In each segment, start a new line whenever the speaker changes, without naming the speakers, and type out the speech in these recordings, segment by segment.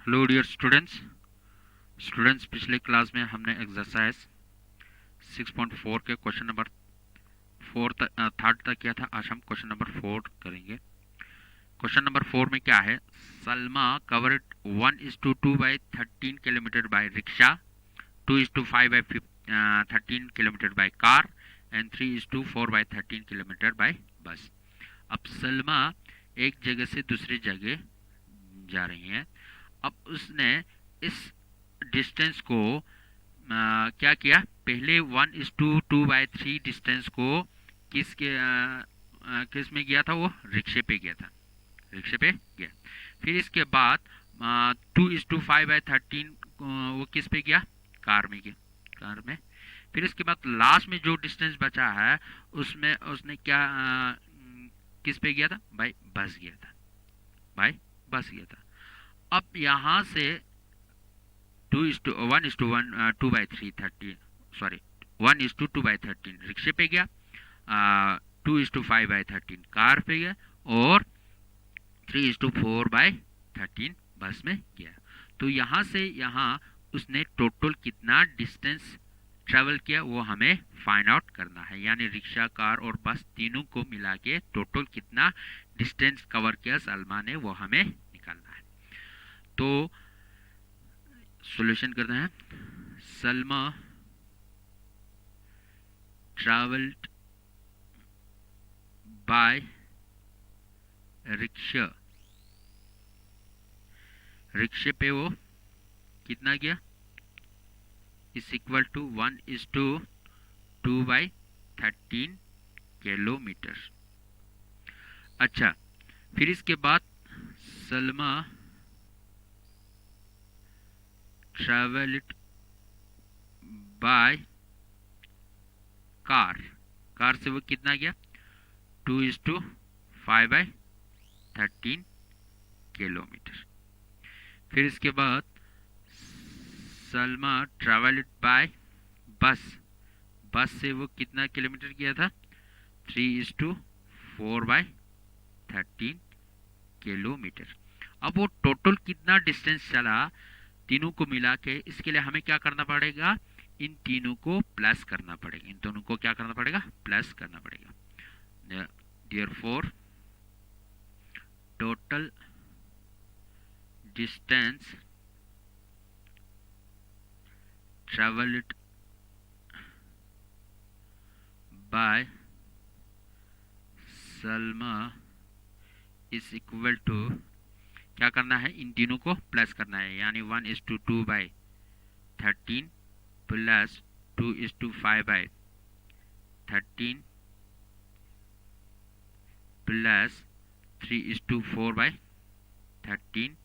Hello dear students पिछले class में हमने एक्सरसाइज 6.4 के क्वेश्चन नंबर थर्ड तक किया था। आज हम क्वेश्चन नंबर 4 करेंगे। क्वेश्चन नंबर 4 में क्या है? Salma covered 1:2 by 13 kilometre by rickshaw, 2:5 by 13 kilometre by car and 3:4 by 13 kilometre by bus. अब सलमा एक जगह से दूसरी जगह जा रही हैं। अब उसने इस डिस्टेंस को क्या किया? पहले 1:2/3 डिस्टेंस को किस में गया था? वो रिक्शे पे गया था, रिक्शे पे गया। फिर इसके बाद 2:5/13 वो किस पे गया? कार में गया, कार में। फिर इसके बाद लास्ट में जो डिस्टेंस बचा है उसमें उसने क्या किस पे गया था? भाई बस गया था, भाई बस गया था। अब यहाँ से 2:1:2/3 सॉरी 1:2/13 रिक्शे पे गया, 2:5/13 कार पे गया और 3:4/13 बस में गया। तो यहाँ से यहाँ उसने टोटल कितना डिस्टेंस ट्रेवल किया वो हमें फाइंड आउट करना है। यानी रिक्शा, कार और बस तीनों को मिला के टोटल कितना डिस्टेंस कवर किया सलमा ने वो हमें निकालना है। तो सॉल्यूशन करते हैं। सलमा ट्रैवल्ड बाय रिक्शा, रिक्शे पे वो कितना गया? Is equal to 1:2/13 kilometre. अच्छा, फिर इसके बाद Salma travelled by car, car से वो कितना गया? 2:5/13 किलोमीटर। फिर इसके बाद सलमा ट्रैवल्ड बाय बस, बस से वो कितना किलोमीटर गया था? 3:4/13 किलोमीटर। अब वो टोटल कितना डिस्टेंस चला तीनों को मिला के, इसके लिए हमें क्या करना पड़ेगा? इन तीनों को प्लस करना पड़ेगा, इन दोनों को क्या करना पड़ेगा? प्लस करना पड़ेगा। Therefore total distance travelled by Salma is equal to, क्या करना है? इन तीनों को प्लस करना है। यानी 1:2/13 प्लस 2:5/13 प्लस 3:4/13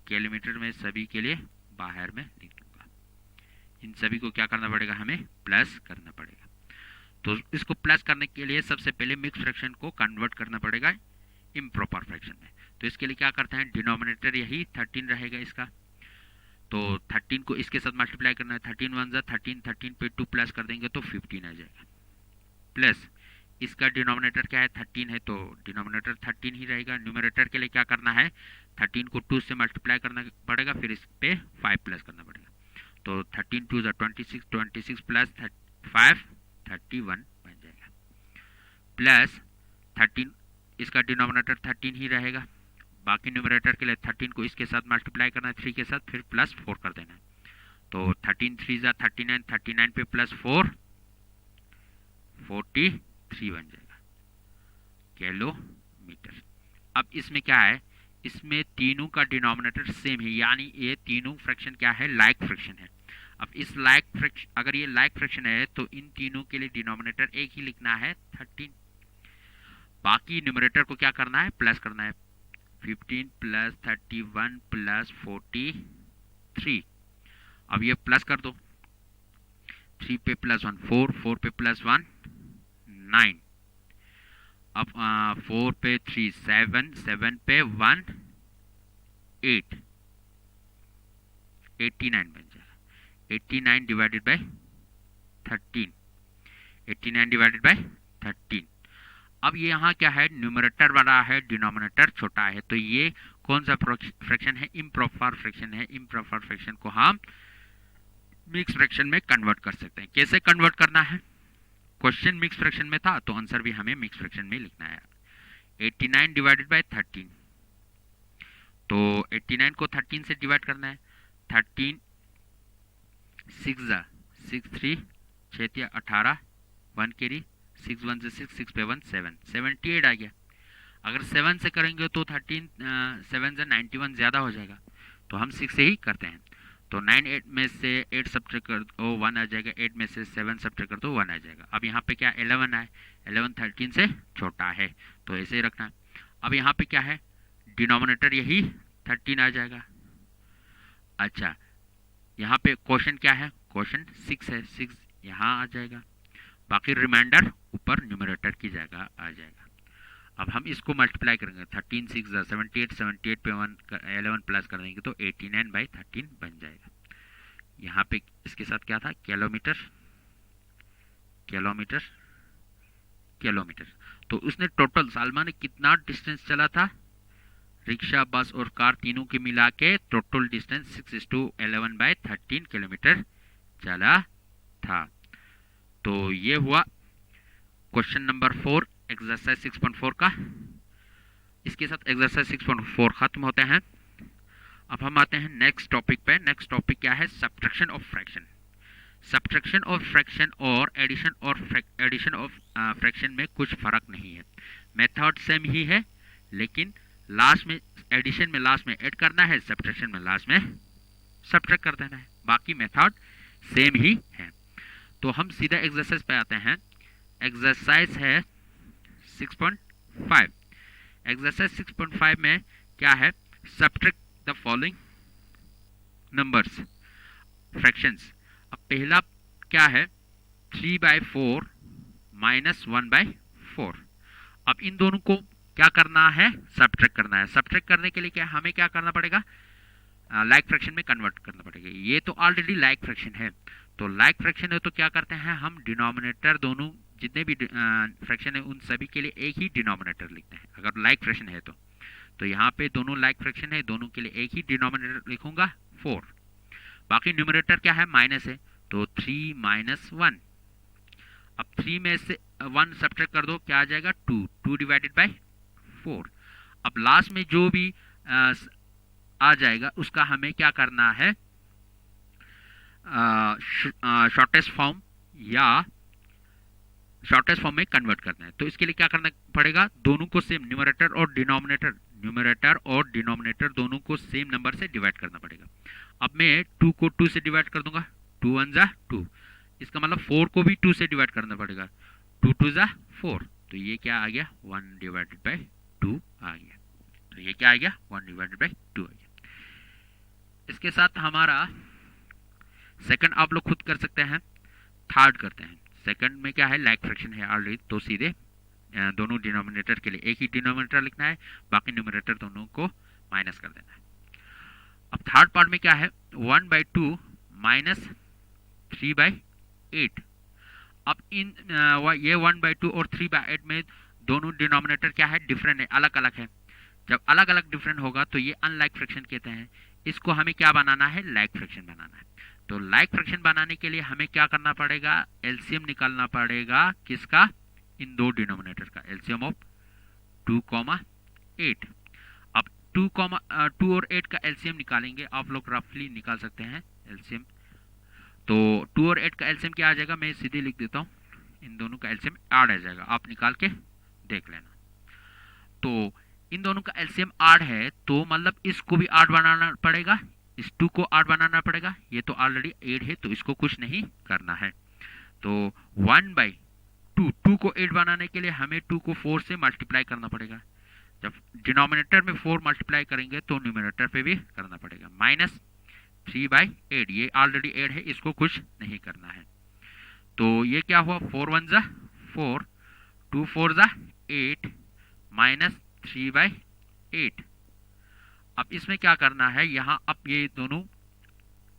किलोमीटर में सभी के लिए बाहर में लिख दूंगा। इन सभी को क्या करना पड़ेगा? हमें प्लस करना पड़ेगा। तो इसको प्लस करने के लिए सबसे पहले मिक्स फ्रैक्शन को कन्वर्ट करना पड़ेगा इम्प्रॉपर फ्रैक्शन में। तो इसके लिए क्या करते हैं? डिनोमिनेटर यही 13 रहेगा इसका, तो 13 को इसके साथ मल्टीप्लाई करना है। 13 1 जा 13, 13 पे 2 प्लस कर देंगे तो 15 आ जाएगा। प्लस इसका डिनोमिनेटर क्या है? 13 है तो डिनोमिनेटर 13 ही रहेगा। न्यूमरेटर के लिए क्या करना है? 13 को 2 से मल्टीप्लाई करना पड़ेगा, फिर इस पे 5 प्लस करना पड़ेगा। तो 13 2 जा 26, 26 प्लस 5 31 बन जाएगा। प्लस 13, इसका डिनोमिनेटर 13 ही रहेगा। बाकी न्यूमरेटर के लिए 13 को इसके साथ मल्टीप्लाई करना है 3 के साथ, फिर प्लस 4 कर देना है। तो 13 3 जा 39, 39 पे प्लस 4 43 बन जाएगा किलोमीटर। अब इसमें क्या है? इसमें तीनों का डिनोमिनेटर सेम है, यानी ये तीनों फ्रैक्शन क्या है? लाइक फ्रैक्शन है। अब इस लाइक फ्रैक्शन, अगर ये लाइक फ्रैक्शन है तो इन तीनों के लिए डिनोमिनेटर एक ही लिखना है 13। बाकी न्यूमरेटर को क्या करना है? प्लस करना है। 15 प्लस 31 प्लस 43। अब ये प्लस कर दो। 3 पे प्लस 1 4, 4 पे प्लस 1 9। अब 4 पे 3 7, 7 पे 1 8, 89 बन जाएगा। 89 डिवाइडेड बाय 13, 89 डिवाइडेड बाय 13। अब ये यहाँ क्या है? न्यूमरेटर बड़ा है, डिनोमिनेटर छोटा है, तो ये कौन सा फ्रैक्शन है? इम्प्रॉपर फ्रैक्शन है। इम्प्रॉपर फ्रैक्शन को हम मिक्स फ्रैक्शन में कन्वर्ट कर सकते हैं। कैसे कन्वर्ट करना है? क्वेश्चन मिक्स फ्रैक्शन में था तो आंसर भी हमें मिक्स फ्रैक्शन में लिखना है। 89 डिवाइडेड बाय 13, तो 89 को 13 से डिवाइड करना है। 13 6 जा 6 3 6 18 1 कैरी 6 1 से 6 6 पे 1 7 78 आ गया। अगर 7 से करेंगे तो 7 से 91 ज़्यादा हो जाएगा, तो हम 6 से ही करते हैं। तो 9 8 में से 8 सब्ट्रैक्ट कर दो 1 आ जाएगा, 8 में से 7 सब्ट्रैक्ट कर दो 1 आ जाएगा। अब यहाँ पे क्या 11 है, 11 13 से छोटा है तो ऐसे ही रखना है। अब यहाँ पे क्या है, डिनोमिनेटर यही 13 आ जाएगा। अच्छा, यहाँ पे क्वेश्चन क्या है, क्वेश्चन 6 है, 6 यहाँ आ जाएगा, बाकी रिमाइंडर ऊपर न्यूमरेटर की जगह आ जाएगा। अब हम इसको मल्टीप्लाई करेंगे, 13 6 78, 78 पे 11 प्लस कर देंगे तो 89/13 बन जाएगा। यहाँ पे इसके साथ क्या था, किलोमीटर किलोमीटर किलोमीटर। तो उसने टोटल सालमा ने कितना डिस्टेंस चला था, रिक्शा बस और कार तीनों के मिला के टोटल डिस्टेंस 6:11/13 किलोमीटर चला था। तो ये हुआ क्वेश्चन नंबर 4 एक्सरसाइज 6.4 का। इसके साथ एक्सरसाइज 6.4 खत्म होते हैं। अब हम आते हैं नेक्स्ट टॉपिक पे। नेक्स्ट टॉपिक क्या है, subtraction of fraction. Subtraction of fraction और एडिशन ऑफ फ्रैक्शन में कुछ फर्क नहीं है, मेथड सेम ही है, लेकिन लास्ट में एडिशन में लास्ट में ऐड करना है, सब्ट्रैक्शन में लास्ट में सब्ट्रैक्ट कर देना है, बाकी मेथड सेम ही है। तो हम सीधा एक्सरसाइज पे आते हैं। एक्सरसाइज है 6.5। एक्सरसाइज 6.5 में क्या है, subtract the following numbers fractions. अब पहला क्या है, 3/4 माइनस 1/4। अब इन दोनों को क्या करना है, सब्ट्रैक्ट करना है। सब्ट्रैक्ट करने के लिए क्या हमें क्या करना पड़ेगा, लाइक फ्रैक्शन में कन्वर्ट करना पड़ेगा। ये तो ऑलरेडी लाइक फ्रैक्शन है, तो लाइक फ्रैक्शन है तो क्या करते हैं हम, डिनोमिनेटर दोनों जितने भी फ्रैक्शन है उन सभी के लिए एक ही डिनोमिनेटर लिखते हैं। अगर लाइक फ्रैक्शन है तो यहाँ पे दोनों लाइक फ्रैक्शन है, दोनों के लिए एक ही डिनोमिनेटर लिखूंगा 4। बाकी न्यूमरेटर क्या है, माइनस है, तो 3 - 1। अब 3 में से 1 सब्ट्रैक्ट कर दो, क्या आ जाएगा 2, 2 डिवाइडेड बाय 4। अब लास्ट में जो भी आ जाएगा उसका हमें क्या करना है, शॉर्टेस्ट फॉर्म या शॉर्टेस्ट फॉर्म में कन्वर्ट करना है। तो इसके लिए क्या करना पड़ेगा, दोनों को सेम न्यूमरेटर और डिनोमिनेटर दोनों को सेम नंबर से डिवाइड करना पड़ेगा। अब मैं 2 को 2 से डिवाइड कर दूंगा, 2 1 जा 2, इसका मतलब 4 को भी 2 से डिवाइड करना पड़ेगा, 2 2 जा 4, तो ये क्या आ गया 1/2 आ गया। तो ये क्या आ गया 1/2 आ गया। इसके साथ हमारा सेकंड आप लोग खुद कर सकते हैं, थर्ड करते हैं। सेकंड में क्या है, लाइक फ्रैक्शन है ऑलरेडी, तो सीधे दोनों डिनोमिनेटर के लिए एक ही डिनोमिनेटर लिखना है, बाकी न्यूमरेटर दोनों को माइनस कर देना है। अब थर्ड पार्ट में क्या है, 1/2 माइनस 3/8। अब इन ये 1/2 और 3/8 में दोनों डिनोमिनेटर क्या है, डिफरेंट है, अलग अलग है। जब अलग अलग डिफरेंट होगा तो ये अनलाइक फ्रैक्शन कहते हैं। इसको हमें क्या बनाना है, लाइक फ्रैक्शन बनाना है। तो लाइक फ्रैक्शन बनाने के लिए हमें क्या करना पड़ेगा, एलसीएम निकालना पड़ेगा, किसका, इन दो डिनोमिनेटर का, एलसीएम ऑफ 2, 8। अब 2 और 8 का एलसीएम निकालेंगे, आप लोग रफली निकाल सकते हैं एलसीएम। तो 2 और 8 का एलसीएम क्या आ जाएगा, मैं सीधे लिख देता हूँ, इन दोनों का एलसीएम 8 आ जाएगा, आप निकाल के देख लेना। तो इन दोनों का एलसीएम 8 है, तो मतलब इसको भी 8 बनाना पड़ेगा, इस 2 को 8 बनाना पड़ेगा। ये तो ऑलरेडी 8 है तो इसको कुछ नहीं करना है। तो 1/2, 2 को 8 बनाने के लिए हमें 2 को 4 से मल्टीप्लाई करना पड़ेगा। जब डिनोमिनेटर में 4 मल्टीप्लाई करेंगे तो न्यूमरेटर पे भी करना पड़ेगा, माइनस 3/8। ये ऑलरेडी 8 है, इसको कुछ नहीं करना है। तो ये क्या हुआ, 4 1 जा 4, 2 4 जा 8, माइनस 3/8। अब इसमें क्या करना है, यहाँ अब ये दोनों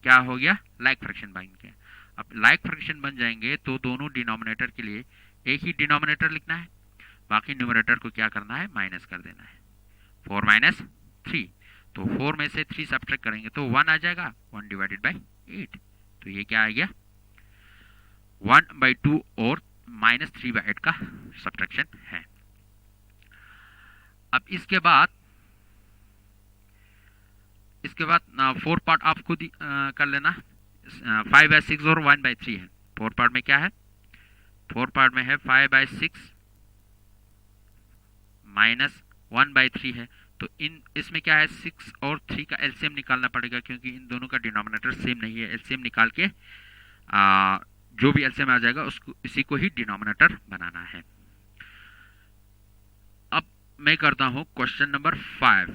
क्या हो गया, लाइक फ्रैक्शन बन गया। अब लाइक फ्रैक्शन बन जाएंगे तो दोनों डिनोमिनेटर के लिए एक ही डिनोमिनेटर लिखना है, बाकी न्यूमरेटर को क्या करना है, माइनस कर देना है, 4 - 3। तो 4 में से 3 सब्ट्रैक्ट करेंगे तो 1 आ जाएगा, 1 डिवाइडेड बाई 8। तो ये क्या आ गया, 1/2 और -3/8 का सब्ट्रैक्शन है। अब इसके बाद 4 पार्ट आप खुद ही कर लेना। 5/6 और 1/3 है। 4 पार्ट में क्या है, 4 पार्ट में है 5/6 माइनस 1/3 है। तो इसमें क्या है, 6 और 3 का एलसीएम निकालना पड़ेगा, क्योंकि इन दोनों का डिनोमिनेटर सेम नहीं है। एलसीएम निकाल के जो भी एलसीएम आ जाएगा उसको इसी को ही डिनोमिनेटर बनाना है। अब मैं करता हूं क्वेश्चन नंबर 5।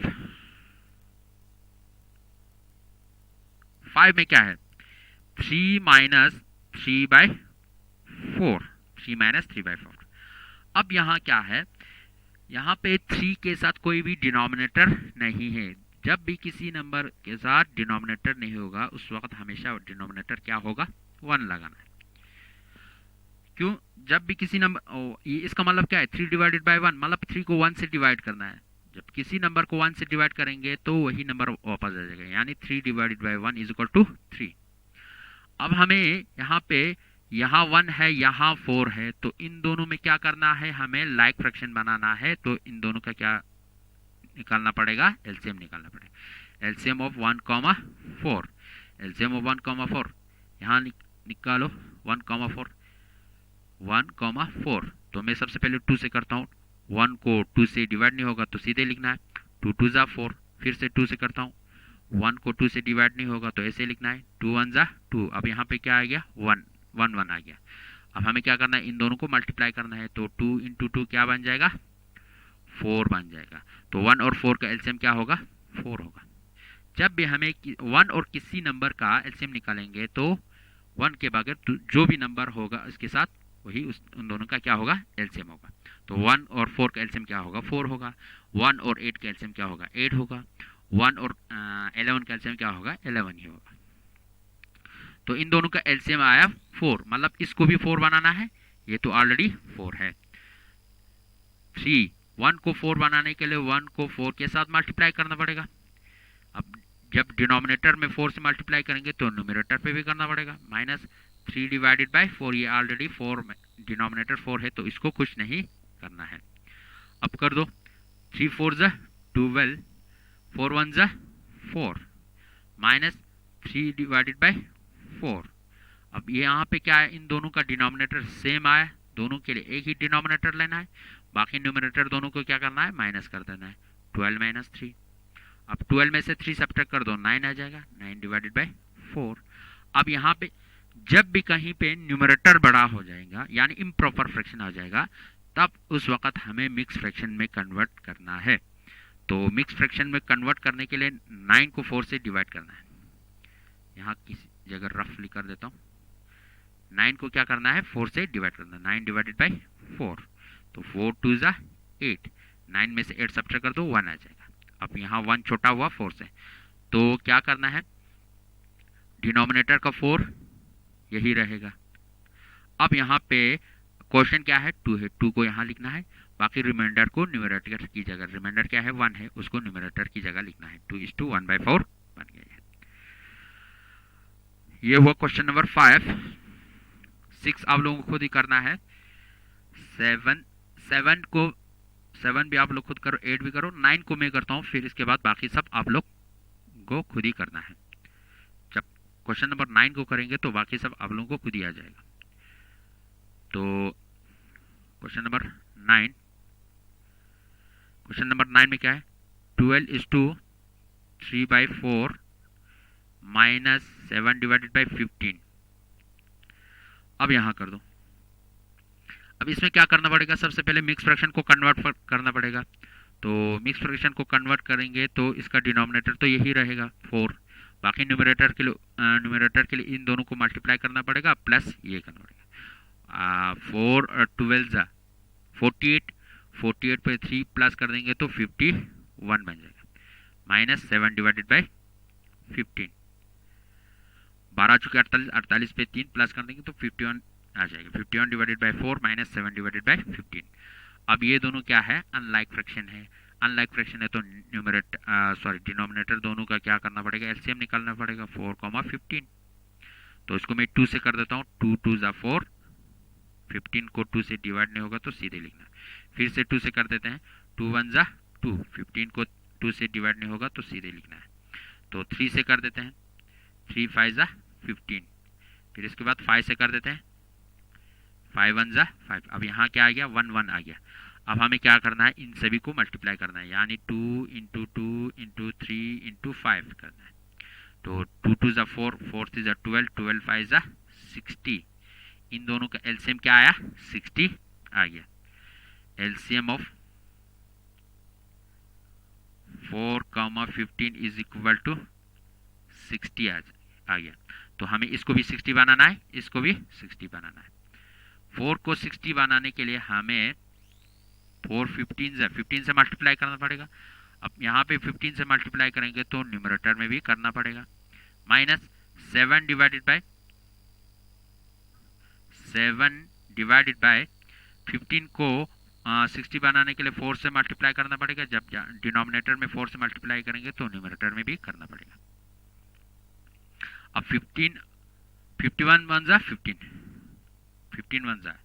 5 में क्या है, 3 माइनस 3/4, 3 माइनस 3/4। अब यहाँ क्या है, यहाँ पे 3 के साथ कोई भी डिनोमिनेटर नहीं है। जब भी किसी नंबर के साथ डिनोमिनेटर नहीं होगा उस वक्त हमेशा डिनोमिनेटर क्या होगा, 1 लगाना है। क्यों, जब भी किसी नंबर, इसका मतलब क्या है, 3 डिवाइडेड बाई 1 मतलब 3 को 1 से डिवाइड करना है। जब किसी नंबर को 1 से डिवाइड करेंगे तो वही नंबर वापस आ जाएगा, यानी 3 divided by 1 is equal to 3। अब हमें यहाँ 1 है, यहाँ 4 है, तो इन दोनों में क्या करना है, हमें लाइक फ्रैक्शन बनाना है। तो इन दोनों का क्या निकालना पड़ेगा, एलसीएम निकालना पड़ेगा। एलसीएम ऑफ 1,4, एलसीएम ऑफ 1,4 यहाँ निकालो। 1,4, 1,4। तो मैं सबसे पहले 2 से करता हूँ। 1 को 2 से डिवाइड नहीं होगा तो सीधे लिखना है, 2 2 जा 4। फिर से 2 से करता हूँ, 1 को 2 से डिवाइड नहीं होगा तो ऐसे लिखना है, 2 1 जा 2। अब यहाँ पे क्या आ गया, 1 1 1 आ गया। अब हमें क्या करना है, इन दोनों को मल्टीप्लाई करना है। तो 2 × 2 क्या बन जाएगा, 4 बन जाएगा। तो 1 और 4 का एलसीएम क्या होगा, 4 होगा। जब भी हमें 1 और किसी नंबर का एलसीएम निकालेंगे तो 1 के बगैर जो भी नंबर होगा उसके साथ वही उन दोनों का क्या होगा, एलसीएम होगा। तो 1 और 4 का एलसीएम क्या होगा, 4 होगा। 1 और 8 का एलसीएम क्या होगा, 8 होगा। 1 और 11 का एलसीएम क्या होगा, 11 ही होगा। तो इन दोनों का एलसीएम आया 4, मतलब इसको भी 4 बनाना है, ये तो ऑलरेडी 4 है। 1 को 4 बनाने के लिए 1 को 4 के साथ मल्टीप्लाई करना पड़ेगा। अब जब डिनोमिनेटर में 4 से मल्टीप्लाई करेंगे तो न्यूमरेटर पे भी करना पड़ेगा। -3 डिवाइडेड बाई 4, ये ऑलरेडी 4 में डिनोमिनेटर 4 है तो इसको कुछ नहीं करना है। अब कर दो, 3 4 जा 12, 4 1 जा 4, -3 डिवाइडेड बाई 4। अब ये यहाँ पे क्या है, इन दोनों का डिनोमिनेटर सेम आया, दोनों के लिए एक ही डिनोमिनेटर लेना है। बाकी न्यूमरेटर दोनों को क्या करना है, माइनस कर देना है। 12 - 3। अब 12 में से 3 सब्ट्रैक्ट कर दो, 9 आ जाएगा, 9 डिवाइडेड बाई 4। अब यहाँ पे जब भी कहीं पे न्यूमरेटर बड़ा हो जाएगा यानी इम्प्रॉपर फ्रैक्शन आ जाएगा, तब उस वक्त हमें मिक्स फ्रैक्शन में कन्वर्ट करना है। तो मिक्स फ्रैक्शन में कन्वर्ट करने के लिए 9 को 4 से डिवाइड करना है। यहाँ किसी जगह रफली कर देता हूँ। 9 को क्या करना है, 4 से डिवाइड करना है। 9 डिवाइडेड बाई 4, तो 4 2 जा 8। 9 में से 8 सब्ट्रैक्ट कर दो, 1 आ जाएगा। अब यहाँ 1 छोटा हुआ 4 से, तो क्या करना है, डिनोमिनेटर का 4 यही रहेगा। अब यहाँ पे क्वेश्चन क्या है, 2 है, 2 को यहाँ लिखना है। बाकी रिमाइंडर को न्यूमरेटर की जगह, रिमाइंडर क्या है 1 है, उसको न्यूमरेटर की जगह लिखना है। 2:1/4 बन गया है। ये हुआ क्वेश्चन नंबर 5। 6 आप लोगों को खुद ही करना है। 7 भी आप लोग खुद करो, 8 भी करो, 9 को मैं करता हूँ, फिर इसके बाद बाकी सब आप लोग को खुद ही करना है। जब क्वेश्चन नंबर 9 को करेंगे तो बाकी सब आप लोगों को खुद ही आ जाएगा। तो क्वेश्चन नंबर 9, क्वेश्चन नंबर 9 में क्या है, 12 = 3/4 -7 डिवाइडेड बाई 15। अब यहाँ कर दो। अब इसमें क्या करना पड़ेगा, सबसे पहले मिक्स फ्रैक्शन को कन्वर्ट करना पड़ेगा। तो मिक्स फ्रैक्शन को कन्वर्ट करेंगे तो इसका डिनोमिनेटर तो यही रहेगा 4। बाकी न्यूमरेटर के लिए इन दोनों को मल्टीप्लाई करना पड़ेगा, प्लस ये करना पड़ेगा। 4 और 12 जा 48, 48 पे 3 प्लस कर देंगे तो 51 बन जाएगा। -7 डिवाइडेड बाई 15, 12 चुके 48, 48 पे 3 प्लस कर देंगे तो 51 आ जाएगा। 51 डिवाइडेड बाई 4 -7 डिवाइडेड बाई 15। अब ये दोनों क्या है, अनलाइक फ्रैक्शन है। अनलाइक फ्रैक्शन है तो डिनोमिनेटर दोनों का क्या करना पड़ेगा, एलसीएम निकालना पड़ेगा 4,15। तो इसको मैं 2 से कर देता हूँ, 2 2 ज़ा 4, 15 को 2 से डिवाइड नहीं होगा तो सीधे लिखना है। फिर से 2 से कर देते हैं, 2 1 ज़ा 2, 15 को 2 से डिवाइड नहीं होगा तो सीधे लिखना है। तो 3 से कर देते हैं, 3 5 ज़ा 15। फिर इसके बाद 5 से कर देते हैं, 5 1 ज़ा 5। अब यहाँ क्या आ गया, 1 1 आ गया। अब हमें क्या करना है, इन सभी को मल्टीप्लाई करना है, यानी 2 इंटू 2 इंटू 3 इंटू 5 करना है। तो 2 2 ज़ा 4, 4 3 ज़ा 12, 12 5 ज़ा 60। इन दोनों का एलसीएम क्या आया, 60 आ गया। LCM of 4,15 is equal to 60 आ गया। तो हमें इसको भी 60 बनाना है, इसको भी 60 बनाना है। 4 को 60 बनाने के लिए हमें 4 15 से मल्टीप्लाई करना पड़ेगा। अब यहाँ पे 15 से मल्टीप्लाई करेंगे तो न्यूमरेटर में भी करना पड़ेगा। माइनस 7 डिवाइडेड बाय 15 को 60 बनाने के लिए 4 से मल्टीप्लाई करना पड़ेगा। जब डिनोमिनेटर में 4 से मल्टीप्लाई करेंगे तो न्यूमरेटर में भी करना पड़ेगा। अब 15 51 1 ज़ा 15, 15 1 ज़ा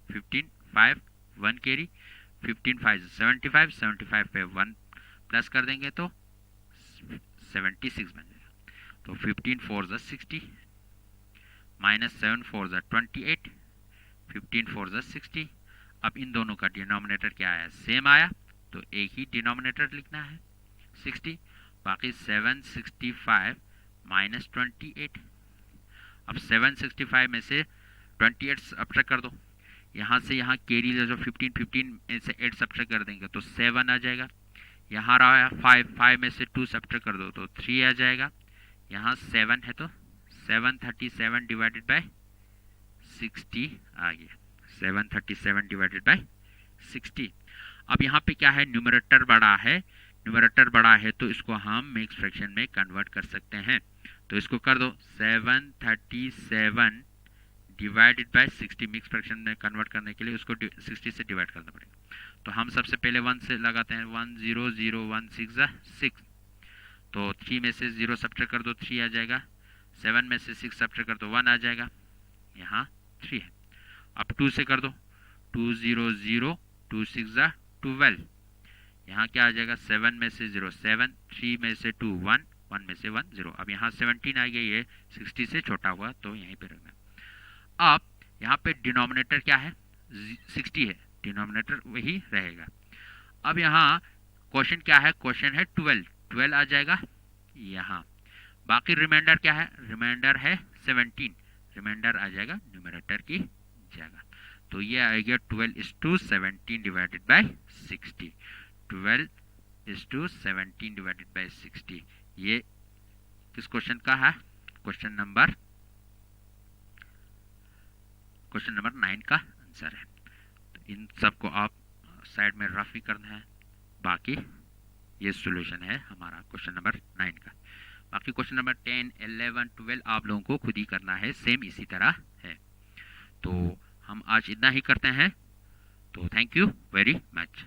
15, 5 1 कैरी, 15 5 75, 75 पे 1 प्लस कर देंगे तो 76 बन जाएगा। तो 15 4 ज़ा 60 माइनस 7 4 ज़ा 28, 15 4 ज़ा 60। अब इन दोनों का डिनोमिनेटर क्या आया, सेम आया, तो एक ही डिनोमिनेटर लिखना है 60। बाकी 765 माइनस 28। अब 765 में से 28 सब्ट्रैक्ट कर दो, यहाँ से यहाँ कैरी ले जाओ, 15 में से 8 सब्ट्रैक्ट कर देंगे तो 7 आ जाएगा। यहाँ रहा 5 में से 2 सब्ट्रैक्ट कर दो तो 3 आ जाएगा। यहाँ 7 है तो 737 डिवाइडेड बाय 60 आ गया, 737 डिवाइडेड बाय 60। अब यहाँ पे क्या है, न्यूमरेटर बड़ा है तो इसको हम मिक्स फ्रैक्शन में कन्वर्ट कर सकते हैं। तो इसको कर दो 737 डिवाइडेड बाय 60। मिक्स फ्रैक्शन में कन्वर्ट करने के लिए उसको 60 से डिवाइड करना पड़ेगा। तो हम सबसे पहले 1 से लगाते हैं, 1 0 0 1 6 6। तो 3 में से 0 सब्ट्रैक्ट कर दो, 3 आ जाएगा। 7 में से 6 सब्ट्रैक्ट कर दो, 1 आ जाएगा। यहाँ 3 है। अब 2 से कर दो, 2 0 0 2 6 12। यहाँ क्या आ जाएगा, 7 में से 0 7, 3 में से 2 1, 1 में से 1 0। अब यहाँ 17 आ गया, ये 60 से छोटा हुआ तो यहीं पे रखना। अब यहाँ पे डिनोमिनेटर क्या है, 60 है, डिनोमिनेटर वही रहेगा। अब यहाँ क्वेश्चन क्या है, क्वेश्चन है 12 आ जाएगा यहाँ। बाकी रिमाइंडर क्या है, रिमाइंडर है 17, रिमाइंडर आ जाएगा न्यूमरेटर की जगह। तो ये आएगा 12:17 डिवाइडेड बाय 60, 12:17 डिवाइडेड बाय 60। ये किस क्वेश्चन का है, क्वेश्चन नंबर 9 का आंसर है। तो इन सबको आप साइड में रफ भी करना है। बाकी ये सॉल्यूशन है हमारा क्वेश्चन नंबर 9 का। बाकी क्वेश्चन नंबर 10 11 12 आप लोगों को खुद ही करना है, सेम इसी तरह है। तो हम आज इतना ही करते हैं। तो थैंक यू वेरी मच।